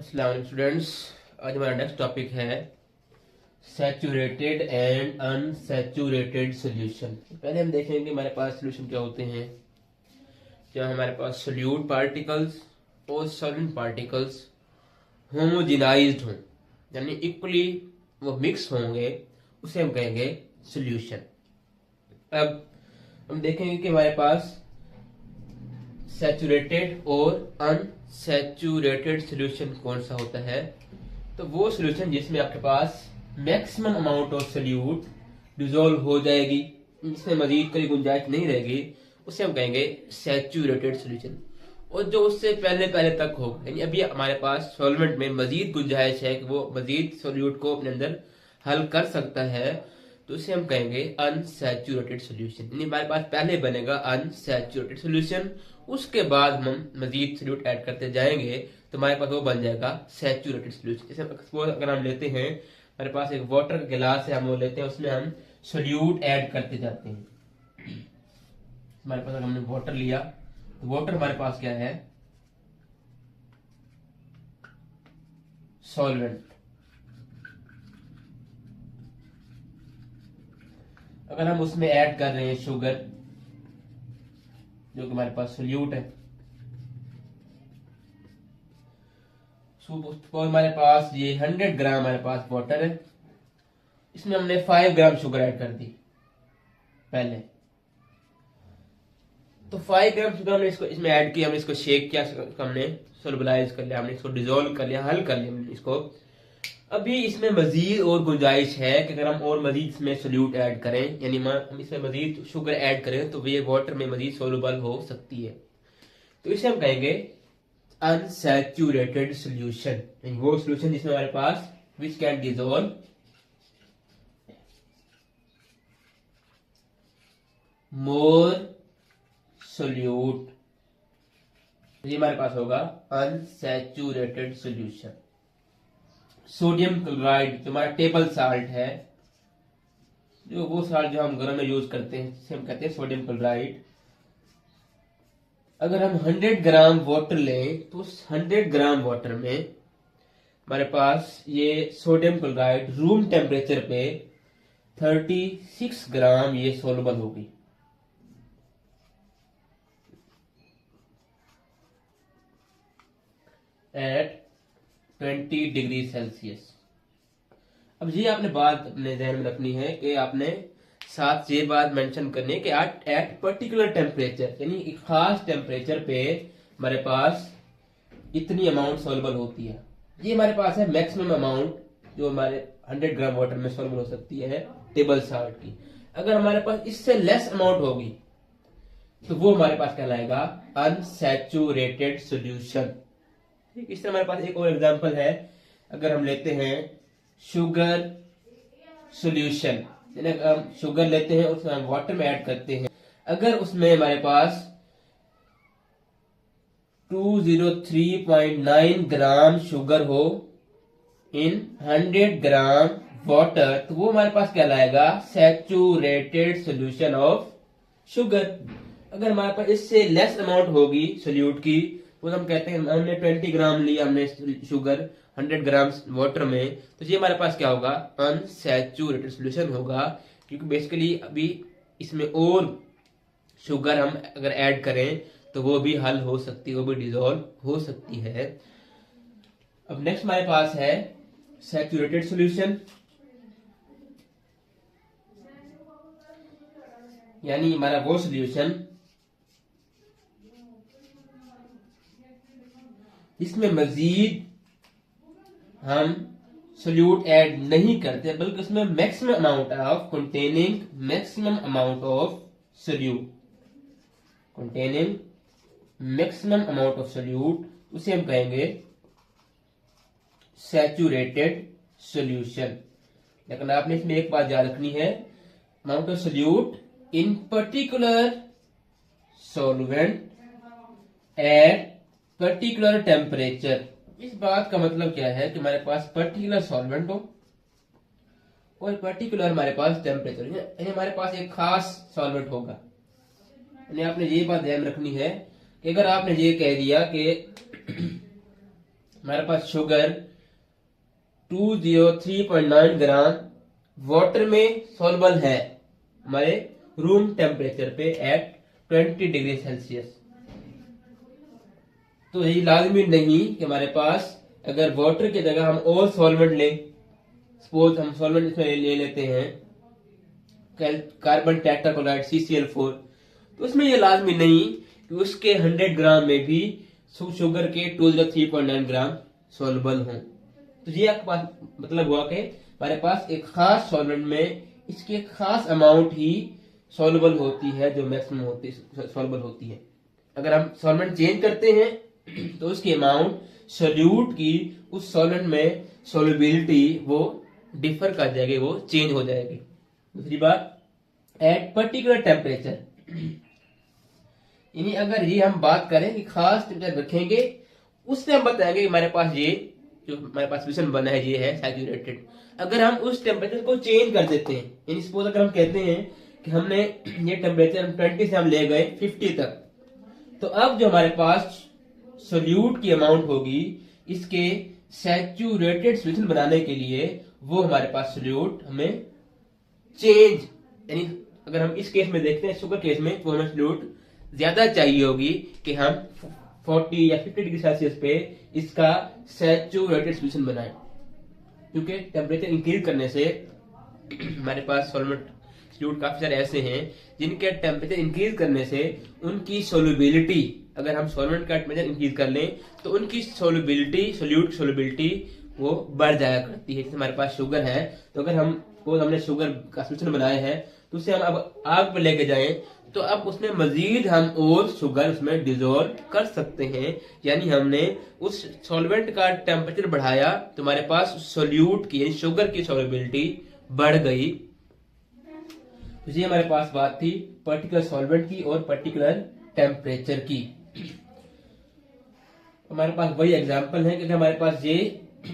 अस्सलाम वालेकुम स्टूडेंट्स। आज हमारा नेक्स्ट टॉपिक है सैचुरेटेड एंड अनसैचुरेटेड सॉल्यूशन। पहले हम देखेंगे हमारे पास सॉल्यूशन क्या होते हैं। जब हमारे पास सोल्यूट पार्टिकल्स और सॉल्वेंट पार्टिकल्स होमोजेनाइज्ड हों, यानी इक्वली वो मिक्स होंगे, उसे हम कहेंगे सॉल्यूशन। अब हम देखेंगे कि हमारे पास सैचुरेटेड और अनसैचुरेटेड सॉल्यूशन कौन सा होता है। तो वो सॉल्यूशन जिसमें आपके पास maximum amount of solute dissolve हो जाएगी, जिसमें मजीद कोई गुंजाइश नहीं रहेगी, उसे हम कहेंगे सैचुरेटेड सॉल्यूशन। और जो उससे पहले पहले तक हो, यानी अभी हमारे पास सॉल्वेंट में मजीद गुंजाइश है कि वो मजीद सोल्यूट को अपने अंदर हल कर सकता है, तो उसे हम कहेंगे अनसैचुरेटेड सॉल्यूशन। यानी हमारे पास पहले बनेगा अनसैचुरेटेड सॉल्यूशन, उसके बाद हम मजीद सोल्यूट ऐड करते जाएंगे तो हमारे पास वो बन जाएगा सैचुरेटेड सॉल्यूशन। जैसे अगर हम लेते हैं, हमारे पास एक वाटर का गिलास है, हम वो लेते हैं, उसमें हम सोल्यूट ऐड करते जाते हैं। हमारे पास अगर हमने वाटर लिया तो वाटर हमारे पास क्या है, सॉल्वेंट। अगर हम उसमें ऐड कर रहे हैं शुगर, जो कि हमारे पास सोल्यूट है, तो हमारे पास ये 100 ग्राम हमारे पास वाटर है, इसमें हमने 5 ग्राम शुगर ऐड कर दी पहले। तो 5 ग्राम शुगर हमने इसको इसमें ऐड किया, हमने इसको शेक किया, हमने सोलबलाइज कर लिया, हमने इसको डिसॉल्व कर लिया, हल कर लिया हमने इसको। अभी इसमें मजीद और गुंजाइश है कि अगर हम और मजीद इसमें सोल्यूट ऐड करें, यानी हम इसमें मजीद शुगर ऐड करें, तो ये वाटर में मजीद सोलबल हो सकती है। तो इसे हम कहेंगे अनसैचुरेटेड सॉल्यूशन, वो सॉल्यूशन जिसमें हमारे पास which can dissolve more solute, ये हमारे पास होगा अनसैचुरेटेड सॉल्यूशन। सोडियम क्लोराइड जो हमारा टेबल साल्ट है, जो वो साल्ट जो हम घर में यूज करते हैं, जिसे हम कहते हैं सोडियम क्लोराइड। अगर हम 100 ग्राम वाटर लें तो उस 100 ग्राम वाटर में हमारे पास ये सोडियम क्लोराइड रूम टेम्परेचर पे 36 ग्राम ये सोलबल होगी। At 20 degree Celsius. अब ये आपने बात अपने ध्यान में रखनी है कि आपने साथ ये बात मेंशन करनी है कि एट पर्टिकुलर टेम्परेचर, यानी एक खास टेम्परेचर पे हमारे पास इतनी अमाउंट सोलबल होती है। ये हमारे पास है मैक्सिमम अमाउंट जो हमारे 100 ग्राम वाटर में सोलबल हो सकती है टेबल साल्ट की। अगर हमारे पास इससे लेस अमाउंट होगी तो वो हमारे पास कहलाएगा अनसैचुरेटेड सॉल्यूशन। ठीक, इस तरह हमारे पास एक और एग्जांपल है। अगर हम लेते हैं शुगर सॉल्यूशन, अगर हम शुगर लेते हैं, उसमें हम वाटर में ऐड करते हैं, अगर उसमें हमारे पास 203.9 ग्राम शुगर हो इन 100 ग्राम वाटर, तो वो हमारे पास कहलाएगा सैचुरेटेड सॉल्यूशन ऑफ शुगर। अगर हमारे पास इससे लेस अमाउंट होगी सोल्यूट की, वो हम कहते हैं हमने 20 ग्राम लिया हमने शुगर 100 ग्राम वाटर में, तो ये हमारे पास क्या होगा, अनसैचुरेटेड सॉल्यूशन होगा। क्योंकि बेसिकली अभी इसमें और शुगर हम अगर ऐड करें तो वो भी हल हो सकती है, वो भी डिसॉल्व हो सकती है। अब नेक्स्ट हमारे पास है सैचुरेटेड सॉल्यूशन, यानी हमारा वो सॉल्यूशन इसमें मजीद हम सोल्यूट ऐड नहीं करते, बल्कि उसमें maximum amount of containing maximum amount of solute, containing maximum amount of solute, उसे हम कहेंगे सैचुरेटेड सॉल्यूशन। लेकिन आपने इसमें एक बात याद रखनी है, amount of solute in particular solvent at particular temperature. इस बात का मतलब क्या है कि हमारे पास पर्टिकुलर सॉल्वेंट हो और पर्टिकुलर हमारे पास टेम्परेचर, यानी हमारे पास एक खास सॉल्वेंट होगा। यानी आपने ये बात ध्यान रखनी है कि अगर आपने ये कह दिया कि हमारे पास शुगर 203.9 ग्राम वाटर में सॉल्युबल है हमारे रूम टेम्परेचर पे एट 20 डिग्री सेल्सियस। तो यही लाजमी नहीं कि हमारे पास अगर वाटर की जगह हम और सॉल्वेंट लें, सपोज हम सॉल्वेंट इसमें ले लेते हैं कार्बन टेट्राक्लोराइड CCl4, तो उसमें यह लाजमी नहीं कि उसके 100 ग्राम में भी शुगर के 203.9 ग्राम सॉल्युबल हों। तो ये आपके पास मतलब हुआ कि हमारे पास एक खास सॉल्वेंट में इसकी एक खास अमाउंट ही सॉल्युबल होती है जो मैक्सिमम होती सॉल्युबल होती है। अगर हम सॉल्वेंट चेंज करते हैं तो उसकी अमाउंट सोल्यूट की उस सॉल्वेंट में सोल्युबिलिटी वो डिफर कर जाएगी, वो चेंज हो जाएगी। दूसरी बात, एट पर्टिकुलर टेम्परेचर, यानी अगर ये हम बात करें कि खास टेम्परेचर रखेंगे उससे हम बताएंगे कि हमारे पास ये जो हमारे पास सोल्यूशन बना है ये है सैचुरेटेड। अगर हम उस टेम्परेचर को चेंज कर देते हैं, यानी सपोज अगर हम कहते हैं कि हमने ये टेम्परेचर 20 से हम ले गए 50 तक, तो अब जो हमारे पास सोल्यूट की अमाउंट होगी इसके सैचुरेटेड सोल्यूशन बनाने के लिए वो हमारे पास सोल्यूट हमें चेंज, यानी अगर हम इस केस में देखते हैं शुगर केस में, तो हमें सोल्यूट ज्यादा चाहिए होगी कि हम 40 या 50 डिग्री सेल्सियस पे इसका सैचुरेटेड सोल्यूशन बनाएं, क्योंकि टेम्परेचर इंक्रीज करने से हमारे पास सॉल्वेंट सोल्यूट काफी सारे ऐसे हैं जिनके टेम्परेचर इंक्रीज करने से उनकी सोल्युबिलिटी, अगर हम सॉल्वेंट का टेम्परेचर इंक्रीज कर लें तो उनकी सोल्युबिलिटी, सोल्यूट सोल्युबिलिटी वो बढ़ जाया करती है। जैसे हमारे पास शुगर है, तो अगर हमने शुगर का सोल्यूशन बनाया है तो उसे हम अब आग पर लेके जाएं तो अब उसमें मजीद हम और शुगर उसमें डिजोल्व कर सकते हैं, यानी हमने उस सॉल्वेंट का टेम्परेचर बढ़ाया तो हमारे पास सोल्यूट की, यानी शुगर की सोल्युबिलिटी बढ़ गई। तो ये हमारे पास बात थी पर्टिकुलर सॉल्वेंट की और पर्टिकुलर टेम्परेचर की। हमारे पास वही एग्जांपल है कि हमारे पास ये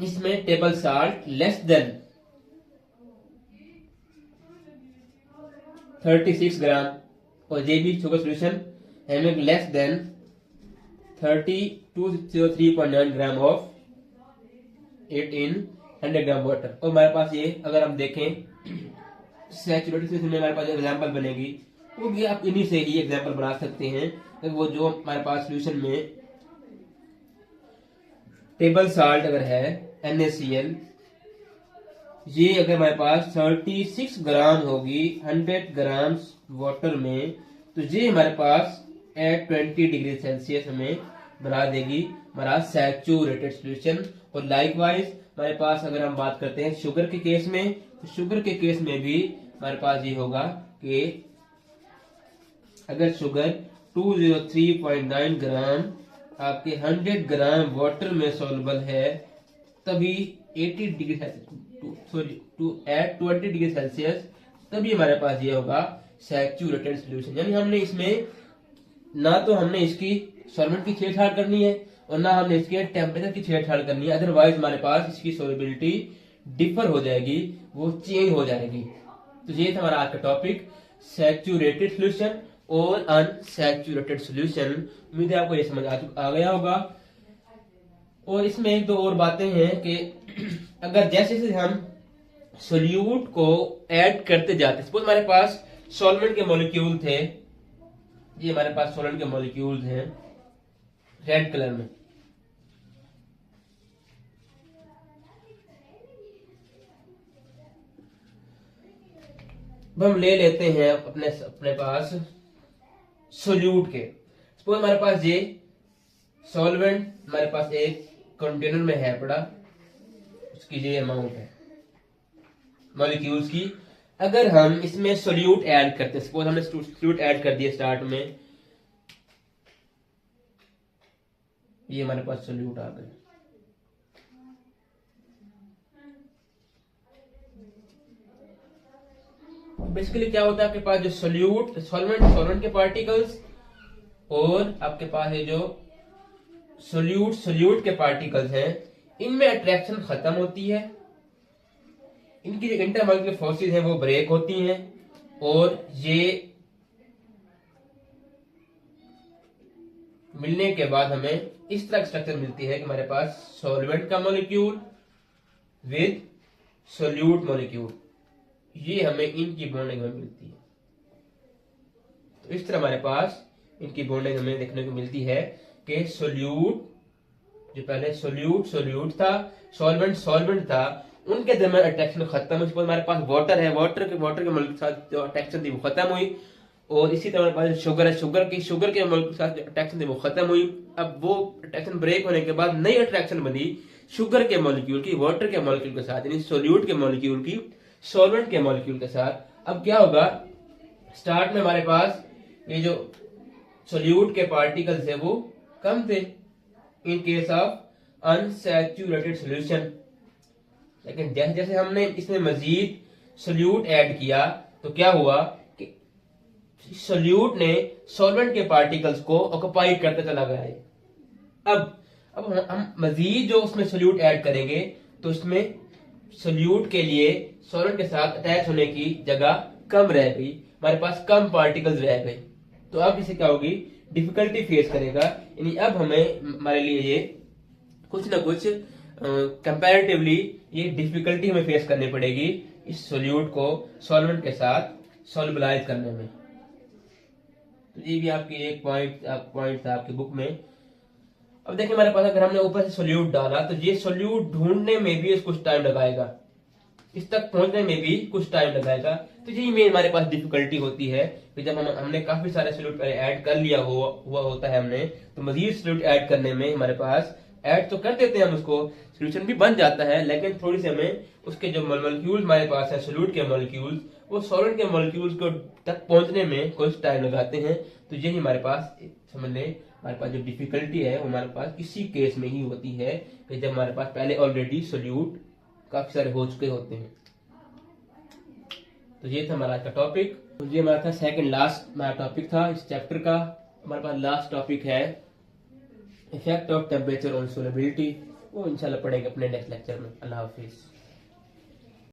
इसमें टेबल साल्ट लेस देन 36 ग्राम और ये भी शुगर सोल्यूशन हमें less than 203.9 gram of it in 100 gram water. और हमारे पास ये अगर हम देखें सैचुरेटेड सोल्यूशन में हमारे पास एग्जांपल बनेगी वो भी आप इन्हीं से ही एग्जांपल बना सकते हैं। वो जो हमारे पास सोल्यूशन में टेबल साल्ट अगर है NaCl, ये अगर हमारे पास 36 ग्राम होगी 100 ग्राम वाटर में, तो ये हमारे पास एट 20 डिग्री सेल्सियस हमें बना देगी हमारा सैचुरेटेड सोल्यूशन। और लाइकवाइज हमारे पास अगर हम बात करते हैं शुगर के केस में, तो शुगर के केस में भी हमारे पास ये होगा कि अगर शुगर 203.9 ग्राम आपके 100 ग्राम वाटर में सॉल्युबल है तभी 80 डिग्री एट 20 डिग्री सेल्सियस तभी हमारे पास ये होगा सैचुरेटेड सोल्यूशन। यानी हमने इसमें ना तो हमने इसकी सॉल्वेंट की छेड़छाड़ करनी है और ना हमने इसके टेम्परेचर की छेड़छाड़ करनी है, अदरवाइज हमारे पास इसकी सोल्युबिलिटी डिफर हो जाएगी, वो चेंज हो जाएगी। तो ये था हमारा आज का टॉपिक सैचुरेटेड सोल्यूशन और अनसैचुरेटेड सोल्यूशन। उम्मीद है आपको ये समझ आ गया होगा। और इसमें एक दो और बातें हैं कि अगर जैसे जैसे हम सोल्यूट को ऐड करते जाते, सपोज हमारे पास सॉल्वेंट के मॉलिक्यूल थे, ये हमारे पास सॉल्वेंट के मॉलिक्यूल्स हैं रेड कलर में, अब हम ले लेते हैं अपने पास सोल्यूट के। सपोज हमारे पास ये सॉल्वेंट हमारे पास एक कंटेनर में है पड़ा, उसकी ये अमाउंट है मॉलिक्यूल्स की। अगर हम इसमें सोल्यूट ऐड करते, सपोज हमने सोल्यूट ऐड कर दिया स्टार्ट में, ये हमारे पास सोल्यूट आ गया। बेसिकली क्या होता है आपके पास जो सॉल्वेंट के पार्टिकल्स और आपके पास ये जो सोल्यूट के पार्टिकल्स हैं, इनमें अट्रैक्शन खत्म होती है, इनकी जो इंटरमॉलिक्यूलर फोर्सेस हैं वो ब्रेक होती हैं और ये मिलने के बाद हमें इस तरह की स्ट्रक्चर मिलती है कि हमारे पास सॉल्वेंट का मॉलिक्यूल विद सोल्यूट मॉलिक्यूल, ये हमें इनकी बॉन्डिंग में मिलती है। तो इस तरह हमारे पास इनकी बॉन्डिंग हमें देखने को मिलती है कि सोल्यूट, जो पहले सोल्यूट था, सॉल्वेंट था, उनके दरमियान अट्रैक्शन खत्म हुई। हमारे पास वाटर है, वाटर के मॉलिक्यूल के साथ जो अट्रैक्शन थी वो खत्म हुई। और इसी तरह हमारे पास शुगर है, शुगर के मॉलिक्यूल के साथ जो अट्रैक्शन थी वो खत्म हुई। अब वो अट्रैक्शन ब्रेक होने के बाद नई अट्रैक्शन बनी शुगर के मॉलिक्यूल की वाटर के मॉलिक्यूल के साथ, यानी सोल्यूट के मॉलिक्यूल की सॉल्वेंट के मॉलिक्यूल के साथ। अब क्या होगा, स्टार्ट में हमारे पास ये जो सोल्यूट के पार्टिकल्स है वो कम थे in case of unsaturated solution, लेकिन जैसे जैसे हमने इसमें मजीद सोल्यूट ऐड किया तो क्या हुआ कि सोल्यूट ने सॉल्वेंट के पार्टिकल्स को ऑक्युपाई करते चला गया है। अब हम मजीद जो उसमें सोल्यूट ऐड करेंगे तो इसमें सोल्यूट के लिए सॉल्वेंट के साथ अटैच होने की जगह कम रह गई, हमारे पास कम पार्टिकल्स रह गए। तो अब इसे क्या होगी, डिफिकल्टी फेस करेगा, यानी अब हमें हमारे लिए ये कुछ ना कुछ कंपैरेटिवली ये डिफिकल्टी हमें फेस करनी पड़ेगी इस सोल्यूट को सॉल्वेंट के साथ सॉल्युबलाइज करने में। तो ये भी आपकी एक पॉइंट था आपकी बुक में। अब देखिए हमारे पास अगर हमने ऊपर से सोल्यूट डाला तो ये सोल्यूट ढूंढने में भी कुछ टाइम लगाएगा, इस तक पहुंचने में भी कुछ टाइम लगाएगा। तो यही में हमारे पास डिफिकल्टी होती है कि जब हमने काफी सारे सोल्यूट पहले ऐड कर लिया हुआ होता है हमने, तो मजीद सोल्यूट ऐड करने में हमारे पास ऐड तो कर देते हैं हम, उसको सोल्यूशन भी बन जाता है, लेकिन थोड़ी सी हमें उसके जो मॉलिक्यूल्स हमारे पास है सोल्यूट के मॉलिक्यूल्स, वो सॉल्वेंट के मॉलिक्यूल्स को तक पहुंचने में कुछ टाइम लगाते हैं। तो यही हमारे पास समझ लें हमारे पास जो डिफिकल्टी है वो हमारे पास इसी केस में ही होती है कि जब हमारे पास पहले ऑलरेडी सोल्यूट काफी सारे हो चुके होते हैं। तो ये था हमारा आज का टॉपिक। तो ये हमारा था सेकंड लास्ट हमारा टॉपिक था इस चैप्टर का। हमारे पास लास्ट टॉपिक है effect of temperature on solubility, वो इंशाल्लाह पढ़ेंगे अपने नेक्स्ट लेक्चर में। अल्लाह हाफिज।